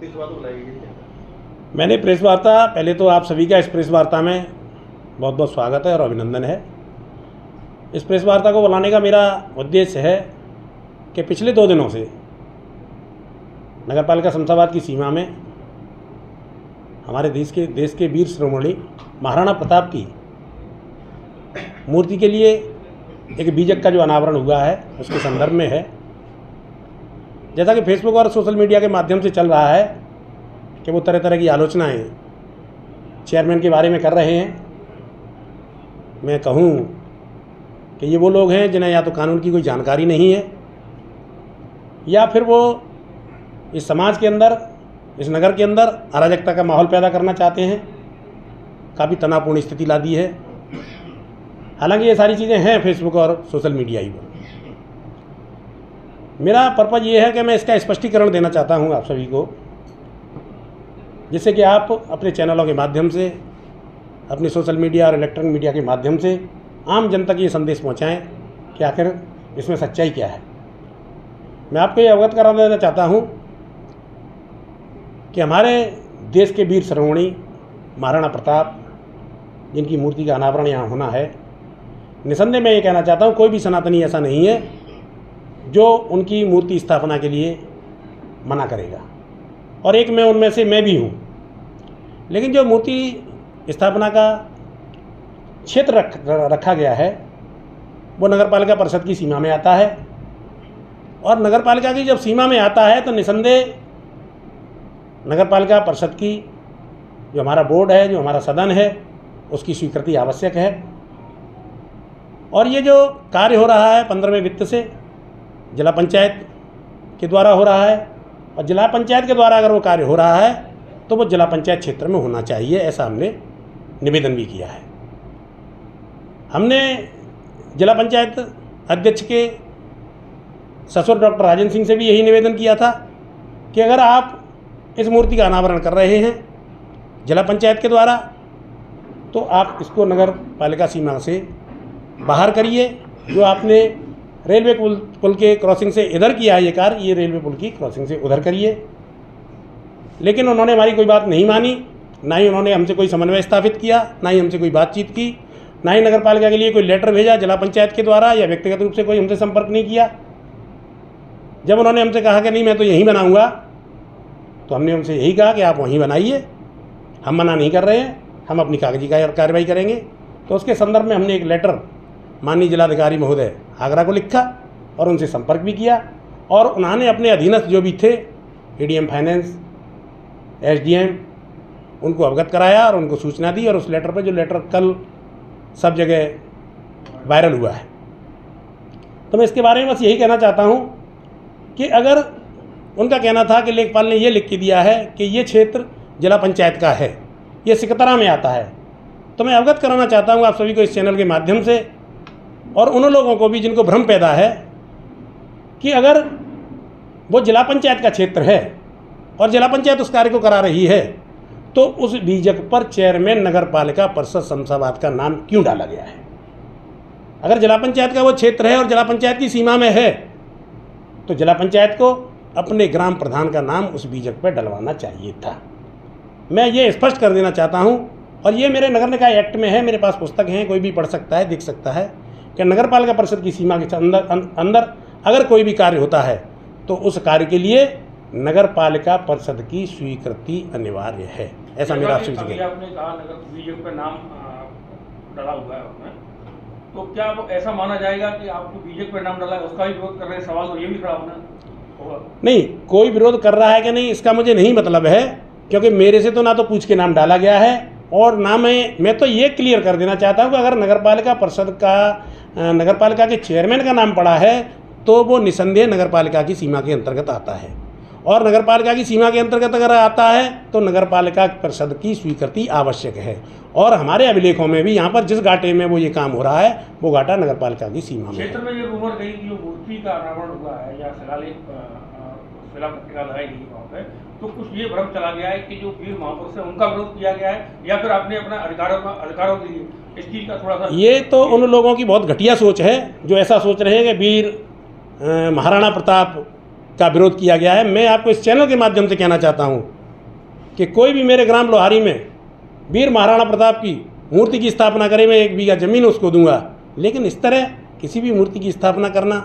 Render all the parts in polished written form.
Press वार्ता बुलाई गई है? मैंने प्रेस वार्ता, पहले तो आप सभी का इस प्रेस वार्ता में बहुत बहुत स्वागत है और अभिनंदन है। इस प्रेस वार्ता को बुलाने का मेरा उद्देश्य है कि पिछले 2 दिनों से नगरपालिका शमशाबाद की सीमा में हमारे देश के वीर शिरोमणि महाराणा प्रताप की मूर्ति के लिए एक बीजक का जो अनावरण हुआ है उसके संदर्भ में है। जैसा कि फेसबुक और सोशल मीडिया के माध्यम से चल रहा है कि वो तरह तरह की आलोचनाएं चेयरमैन के बारे में कर रहे हैं। मैं कहूँ कि ये वो लोग हैं जिन्हें या तो कानून की कोई जानकारी नहीं है या फिर वो इस समाज के अंदर, इस नगर के अंदर अराजकता का माहौल पैदा करना चाहते हैं। काफ़ी तनावपूर्ण स्थिति ला दी है। हालांकि ये सारी चीज़ें हैं फेसबुक और सोशल मीडिया ही पर। मेरा पर्पज़ ये है कि मैं इसका स्पष्टीकरण देना चाहता हूँ आप सभी को, जिससे कि आप अपने चैनलों के माध्यम से, अपने सोशल मीडिया और इलेक्ट्रॉनिक मीडिया के माध्यम से आम जनता को ये संदेश पहुँचाएँ कि आखिर इसमें सच्चाई क्या है। मैं आपको ये अवगत करा देना चाहता हूँ कि हमारे देश के वीर शिरोमणि महाराणा प्रताप, जिनकी मूर्ति का अनावरण यहाँ होना है, निसंदेह मैं ये कहना चाहता हूँ कोई भी सनातनी ऐसा नहीं है जो उनकी मूर्ति स्थापना के लिए मना करेगा, और एक मैं उनमें से मैं भी हूँ। लेकिन जो मूर्ति स्थापना का क्षेत्र रखा गया है वो नगरपालिका परिषद की सीमा में आता है, और नगरपालिका की जब सीमा में आता है तो निसंदेह नगरपालिका परिषद की जो हमारा बोर्ड है, जो हमारा सदन है, उसकी स्वीकृति आवश्यक है। और ये जो कार्य हो रहा है 15वें वित्त से जिला पंचायत के द्वारा हो रहा है, और जिला पंचायत के द्वारा अगर वो कार्य हो रहा है तो वो जिला पंचायत क्षेत्र में होना चाहिए, ऐसा हमने निवेदन भी किया है। हमने जिला पंचायत अध्यक्ष के ससुर डॉक्टर राजेंद्र सिंह से भी यही निवेदन किया था कि अगर आप इस मूर्ति का अनावरण कर रहे हैं जिला पंचायत के द्वारा तो आप इसको नगर पालिका सीमा से बाहर करिए। जो आपने रेलवे पुल के क्रॉसिंग से इधर किया है ये कार्य, ये रेलवे पुल की क्रॉसिंग से उधर करिए। लेकिन उन्होंने हमारी कोई बात नहीं मानी, ना ही उन्होंने हमसे कोई समन्वय स्थापित किया, ना ही हमसे कोई बातचीत की, ना ही नगर पालिका के लिए कोई लेटर भेजा जिला पंचायत के द्वारा, या व्यक्तिगत रूप से कोई हमसे संपर्क नहीं किया। जब उन्होंने हमसे कहा कि नहीं मैं तो यहीं बनाऊँगा, तो हमने उनसे यही कहा कि आप वहीं बनाइए, हम मना नहीं कर रहे हैं, हम अपनी कागजी कार्रवाई करेंगे। तो उसके संदर्भ में हमने एक लेटर माननीय जिलाधिकारी महोदय आगरा को लिखा और उनसे संपर्क भी किया, और उन्होंने अपने अधीनस्थ जो भी थे एडीएम फाइनेंस, एसडीएम, उनको अवगत कराया और उनको सूचना दी। और उस लेटर पर, जो लेटर कल सब जगह वायरल हुआ है, तो मैं इसके बारे में बस यही कहना चाहता हूँ कि अगर उनका कहना था कि लेखपाल ने ये लिख के दिया है कि ये क्षेत्र जिला पंचायत का है, ये सिकतरा में आता है, तो मैं अवगत कराना चाहता हूँ आप सभी को इस चैनल के माध्यम से, और उन लोगों को भी जिनको भ्रम पैदा है कि अगर वो जिला पंचायत का क्षेत्र है और जिला पंचायत उस कार्य को करा रही है तो उस बीजक पर चेयरमैन नगर पालिका परिषद शमशाबाद का नाम क्यों डाला गया है। अगर जिला पंचायत का वो क्षेत्र है और जिला पंचायत की सीमा में है तो जिला पंचायत को अपने ग्राम प्रधान का नाम उस बीजक पर डलवाना चाहिए था। मैं ये स्पष्ट कर देना चाहता हूँ, और ये मेरे नगर निकाय एक्ट में है, मेरे पास पुस्तक हैं, कोई भी पढ़ सकता है, देख सकता है कि नगर पालिका परिषद की सीमा के अंदर अगर कोई भी कार्य होता है तो उस कार्य के लिए नगर पालिका परिषद की स्वीकृति अनिवार्य है। ऐसा मेरा आपसे आपने कहा नगर बीजेपी का नाम डाला हुआ है उसमें, तो क्या वो ऐसा माना जाएगा कि आपको बीजेपी पर नाम डाला है उसका भी विरोध कर रहे हैं? सवाल तो ये भी खड़ा होना। नहीं, कोई विरोध कर रहा है कि नहीं इसका मुझे नहीं मतलब है, क्योंकि मेरे से तो ना तो पूछ के नाम डाला गया है, और ना मैं तो ये क्लियर कर देना चाहता हूँ कि अगर नगरपालिका परिषद का नगरपालिका के चेयरमैन का नाम पड़ा है तो वो निसंदेह नगरपालिका की सीमा के अंतर्गत आता है, और नगरपालिका की सीमा के अंतर्गत अगर आता है तो नगरपालिका परिषद की स्वीकृति आवश्यक है। और हमारे अभिलेखों में भी यहाँ पर जिस घाटे में वो ये काम हो रहा है वो घाटा नगरपालिका की सीमा में है। क्षेत्र में ये रूमर गई कि जो मूर्ति का अनावरण हुआ है या शिला पट्टिका लगाई गई वहाँ पे, तो कुछ ये भ्रम चला गया है कि जो वीर महापुरुष है उनका विरोध किया गया है, या फिर आपने अपना अधिकारों के लिए इस चीज़ का थोड़ा सा। ये तो उन लोगों की बहुत घटिया सोच है जो ऐसा सोच रहे हैं कि वीर महाराणा प्रताप का विरोध किया गया है। मैं आपको इस चैनल के माध्यम से कहना चाहता हूँ कि कोई भी मेरे ग्राम लोहारी में वीर महाराणा प्रताप की मूर्ति की स्थापना करे, मैं 1 बीघा ज़मीन उसको दूंगा। लेकिन इस तरह किसी भी मूर्ति की स्थापना करना,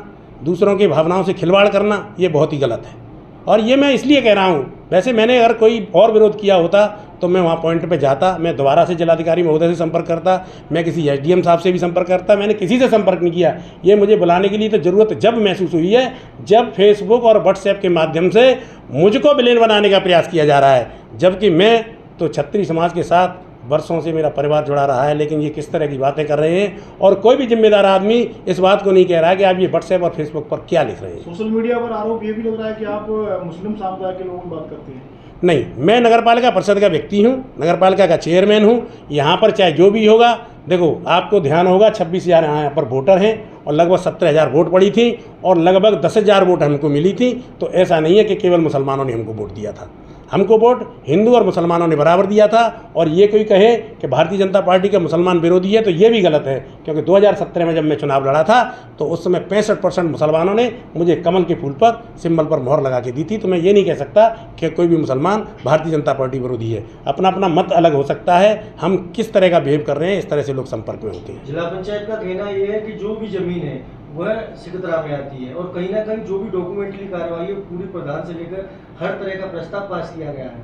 दूसरों की भावनाओं से खिलवाड़ करना, ये बहुत ही गलत है। और ये मैं इसलिए कह रहा हूँ, वैसे मैंने अगर कोई और विरोध किया होता तो मैं वहाँ पॉइंट पे जाता, मैं दोबारा से जिलाधिकारी महोदय से संपर्क करता, मैं किसी एसडीएम साहब से भी संपर्क करता। मैंने किसी से संपर्क नहीं किया। ये मुझे बुलाने के लिए तो ज़रूरत जब महसूस हुई है, जब फेसबुक और व्हाट्सएप के माध्यम से मुझको विलेन बनाने का प्रयास किया जा रहा है, जबकि मैं तो क्षत्रिय समाज के साथ वर्षों से मेरा परिवार जुड़ा रहा है। लेकिन ये किस तरह की बातें कर रहे हैं, और कोई भी जिम्मेदार आदमी इस बात को नहीं कह रहा है कि आप ये व्हाट्सएप और फेसबुक पर क्या लिख रहे हैं। सोशल मीडिया पर आरोप ये भी लग रहा है कि आप मुस्लिम समुदाय के लोगों की बात करते हैं। नहीं, मैं नगरपालिका परिषद का व्यक्ति हूँ, नगरपालिका का चेयरमैन हूँ। यहाँ पर चाहे जो भी होगा, देखो आपको ध्यान होगा 26,000 यहाँ पर वोटर हैं और लगभग 17,000 वोट पड़ी थी और लगभग 10,000 वोट हमको मिली थी। तो ऐसा नहीं है कि केवल मुसलमानों ने हमको वोट दिया था, हमको वोट हिंदू और मुसलमानों ने बराबर दिया था। और ये कोई कहे कि भारतीय जनता पार्टी का मुसलमान विरोधी है तो ये भी गलत है, क्योंकि 2017 में जब मैं चुनाव लड़ा था तो उस समय 65% मुसलमानों ने मुझे कमल के फूल पर, सिंबल पर मोहर लगा के दी थी। तो मैं ये नहीं कह सकता कि कोई भी मुसलमान भारतीय जनता पार्टी विरोधी है। अपना अपना मत अलग हो सकता है, हम किस तरह का बिहेव कर रहे हैं, इस तरह से लोग संपर्क में होते हैं। जिला पंचायत का कहना ये है कि जो भी जमीन है वह सिकदरा में आती है और कहीं ना कहीं जो भी डॉक्यूमेंट्री कार्रवाई है पूरी प्रधान से लेकर हर तरह का प्रस्ताव पास किया गया है।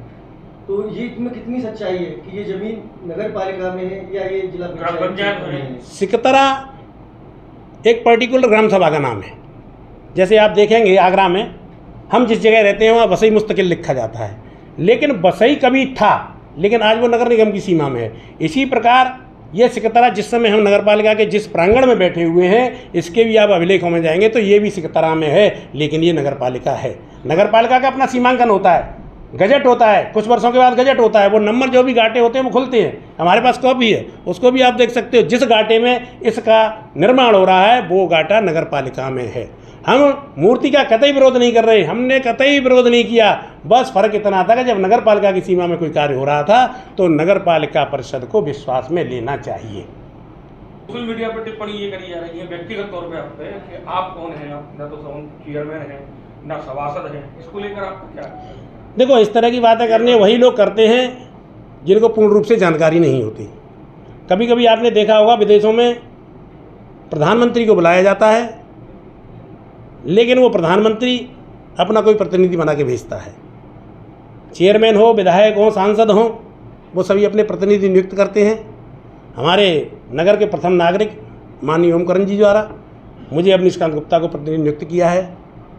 तो ये इसमें कितनी सच्चाई है कि ये जमीन नगर पालिका में है या ये जिला पंचायत में है? सिकदरा एक पर्टिकुलर ग्राम सभा का नाम है। जैसे आप देखेंगे आगरा में हम जिस जगह रहते हैं वहाँ वसई मुस्तकिल लिखा जाता है, लेकिन वसई कभी था, लेकिन आज वो नगर निगम की सीमा में है। इसी प्रकार ये सिकदरा जिस समय हम नगरपालिका के जिस प्रांगण में बैठे हुए हैं, इसके भी आप अभिलेखों में जाएंगे तो ये भी सिकदरा में है, लेकिन ये नगरपालिका है। नगरपालिका का अपना सीमांकन होता है, गजट होता है, कुछ वर्षों के बाद गजट होता है। वो नंबर जो भी घाटे होते हैं वो खुलते हैं, हमारे पास कॉपी है, उसको भी आप देख सकते हो। जिस घाटे में इसका निर्माण हो रहा है वो घाटा नगरपालिका में है। हम मूर्ति का कतई विरोध नहीं कर रहे, हमने कतई विरोध नहीं किया। बस फर्क इतना था कि जब नगरपालिका की सीमा में कोई कार्य हो रहा था तो नगरपालिका परिषद को विश्वास में लेना चाहिए। सोशल मीडिया पर टिप्पणी ये करी जा रही है व्यक्तिगत तौर पे आप पे कि आप कौन हैं, आप ना तो चेयरमैन हैं ना सभासद हैं, इसको लेकर आपका क्या? देखो, इस तरह की बातें करने वही लोग करते हैं जिनको पूर्ण रूप से जानकारी नहीं होती। कभी कभी आपने देखा होगा विदेशों में प्रधानमंत्री को बुलाया जाता है, लेकिन वो प्रधानमंत्री अपना कोई प्रतिनिधि बना के भेजता है। चेयरमैन हो, विधायक हो, सांसद हो, वो सभी अपने प्रतिनिधि नियुक्त करते हैं। हमारे नगर के प्रथम नागरिक माननीय ओमकरण जी द्वारा मुझे अब निष्कांत गुप्ता को प्रतिनिधि नियुक्त किया है,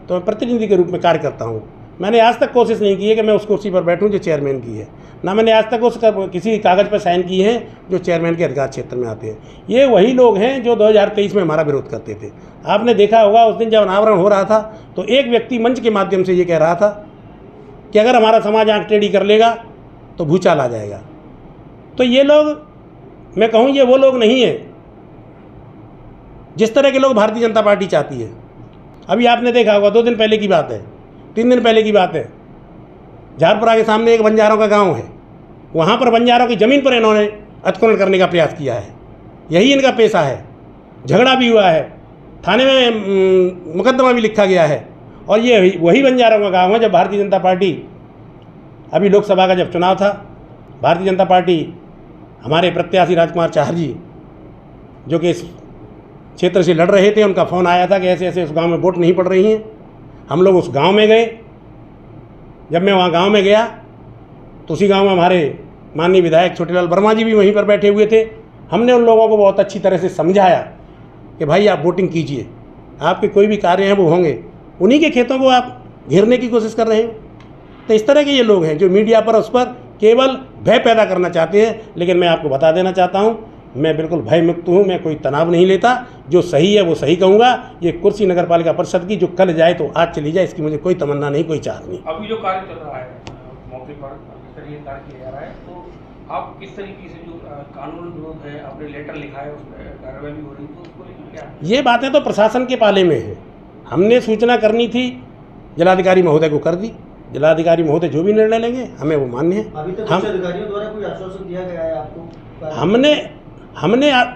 तो मैं प्रतिनिधि के रूप में कार्य करता हूँ। मैंने आज तक कोशिश नहीं की है कि मैं उस कुर्सी पर बैठूं जो चेयरमैन की है, ना मैंने आज तक उसका किसी कागज़ पर साइन किए हैं जो चेयरमैन के अधिकार क्षेत्र में आते हैं। ये वही लोग हैं जो 2023 में हमारा विरोध करते थे। आपने देखा होगा उस दिन जब अनावरण हो रहा था तो एक व्यक्ति मंच के माध्यम से ये कह रहा था कि अगर हमारा समाज आँख टेढ़ी कर लेगा तो भूचाल आ जाएगा। तो ये लोग, मैं कहूँ ये वो लोग नहीं है जिस तरह के लोग भारतीय जनता पार्टी चाहती है। अभी आपने देखा होगा 2 दिन पहले की बात है, 3 दिन पहले की बात है, झारपुरा के सामने एक बंजारों का गांव है, वहाँ पर बंजारों की ज़मीन पर इन्होंने उत्खनन करने का प्रयास किया है। यही इनका पेशा है। झगड़ा भी हुआ है, थाने में मुकदमा भी लिखा गया है। और ये वही बंजारों का गांव है। जब भारतीय जनता पार्टी, अभी लोकसभा का जब चुनाव था, भारतीय जनता पार्टी, हमारे प्रत्याशी राजकुमार चाहर जी जो कि इस क्षेत्र से लड़ रहे थे, उनका फ़ोन आया था कि ऐसे ऐसे उस गाँव में वोट नहीं पड़ रही हैं। हम लोग उस गांव में गए। जब मैं वहाँ गांव में गया तो उसी गांव में हमारे माननीय विधायक छोटेलाल वर्मा जी भी वहीं पर बैठे हुए थे। हमने उन लोगों को बहुत अच्छी तरह से समझाया कि भाई आप वोटिंग कीजिए, आपके कोई भी कार्य हैं वो होंगे। उन्हीं के खेतों को आप घेरने की कोशिश कर रहे हैं। तो इस तरह के ये लोग हैं जो मीडिया पर उस पर केवल भय पैदा करना चाहते हैं। लेकिन मैं आपको बता देना चाहता हूँ, मैं बिल्कुल भय मुक्त हूँ, मैं कोई तनाव नहीं लेता। जो सही है वो सही कहूँगा। ये कुर्सी नगरपालिका परिषद की जो कल जाए तो आज चली जाए, इसकी मुझे कोई तमन्ना नहीं, कोई चाहत नहीं। अभी जो कार्य चल रहा है मौके पर किस तरह कार्य किया जा रहा है, तो आप किस तरीके से जो कानून विरोध है, आपने लेटर लिखा है, उस पर कार्रवाई भी हो रही है, तो उसको लेकर क्या? ये बातें तो प्रशासन के पाले में है। हमने सूचना करनी थी, जिलाधिकारी महोदय को कर दी। जिलाधिकारी महोदय जो भी निर्णय लेंगे हमें वो मान्य है। अभी तक हम अधिकारियों द्वारा कोई आश्वासन दिया गया है आपको? हमने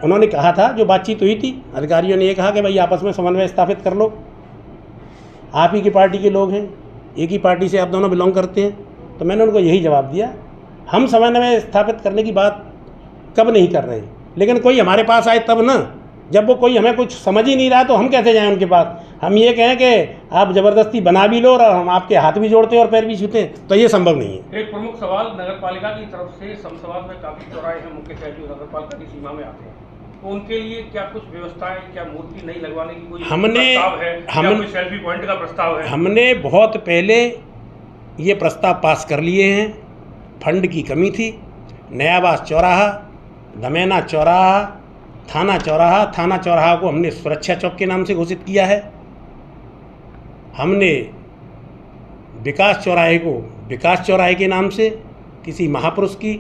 उन्होंने कहा था, जो बातचीत हुई थी, अधिकारियों ने ये कहा कि भाई आपस में समन्वय स्थापित कर लो। आप ही की पार्टी के लोग हैं, एक ही पार्टी से आप दोनों बिलोंग करते हैं। तो मैंने उनको यही जवाब दिया, हम समन्वय स्थापित करने की बात कब नहीं कर रहे, लेकिन कोई हमारे पास आए तब ना, जब वो कोई हमें कुछ समझ ही नहीं रहा तो हम कैसे जाएं उनके पास। हम ये कहें कि आप ज़बरदस्ती बना भी लो और हम आपके हाथ भी जोड़ते हैं और पैर भी छूते हैं, तो ये संभव नहीं है। एक प्रमुख सवाल नगर पालिका की तरफ से शमशाबाद में काफ़ी चौराहे हैं मुख्य शहर जो नगर पालिका की सीमा में आते हैं, तो उनके लिए क्या कुछ व्यवस्थाएं, क्या मूर्ति नहीं लगवाने की कोई प्रस्ताव है, क्या कोई सेल्फी पॉइंट का प्रस्ताव है? हमने बहुत पहले ये प्रस्ताव पास कर लिए हैं। फंड की कमी थी। नयाबास चौराहा, दमेना चौराहा, थाना चौराहा को हमने सुरक्षा चौक के नाम से घोषित किया है। हमने विकास चौराहे को विकास चौराहे के नाम से किसी महापुरुष की,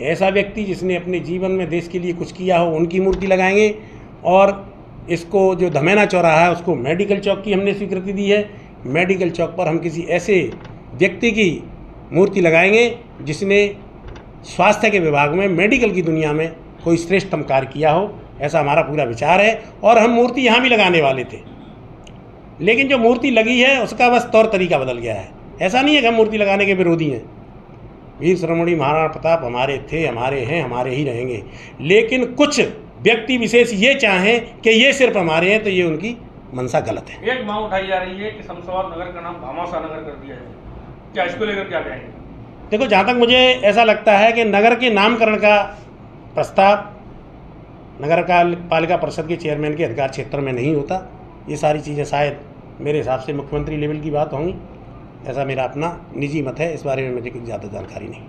ऐसा व्यक्ति जिसने अपने जीवन में देश के लिए कुछ किया हो, उनकी मूर्ति लगाएंगे। और इसको जो दमेना चौराहा है उसको मेडिकल चौक की हमने स्वीकृति दी है। मेडिकल चौक पर हम किसी ऐसे व्यक्ति की मूर्ति लगाएंगे जिसने स्वास्थ्य के विभाग में, मेडिकल की दुनिया में कोई श्रेष्ठतम कार्य किया हो, ऐसा हमारा पूरा विचार है। और हम मूर्ति यहाँ भी लगाने वाले थे, लेकिन जो मूर्ति लगी है उसका बस तौर तरीका बदल गया है। ऐसा नहीं है कि हम मूर्ति लगाने के विरोधी हैं। वीर शिरोमणि महाराणा प्रताप हमारे थे, हमारे हैं, हमारे ही रहेंगे। लेकिन कुछ व्यक्ति विशेष ये चाहें कि ये सिर्फ हमारे हैं, तो ये उनकी मंशा गलत है। एक मांग उठाई जा रही है कि शमशाबाद नगर का नाम भामाशाह नगर कर दिया जाए, क्या इसको लेकर क्या कहेंगे? देखो, जहाँ तक मुझे ऐसा लगता है कि नगर के नामकरण का प्रस्ताव नगर पालिका परिषद के चेयरमैन के अधिकार क्षेत्र में नहीं होता। ये सारी चीज़ें शायद मेरे हिसाब से मुख्यमंत्री लेवल की बात होंगी, ऐसा मेरा अपना निजी मत है। इस बारे में मुझे कुछ ज़्यादा जानकारी नहीं।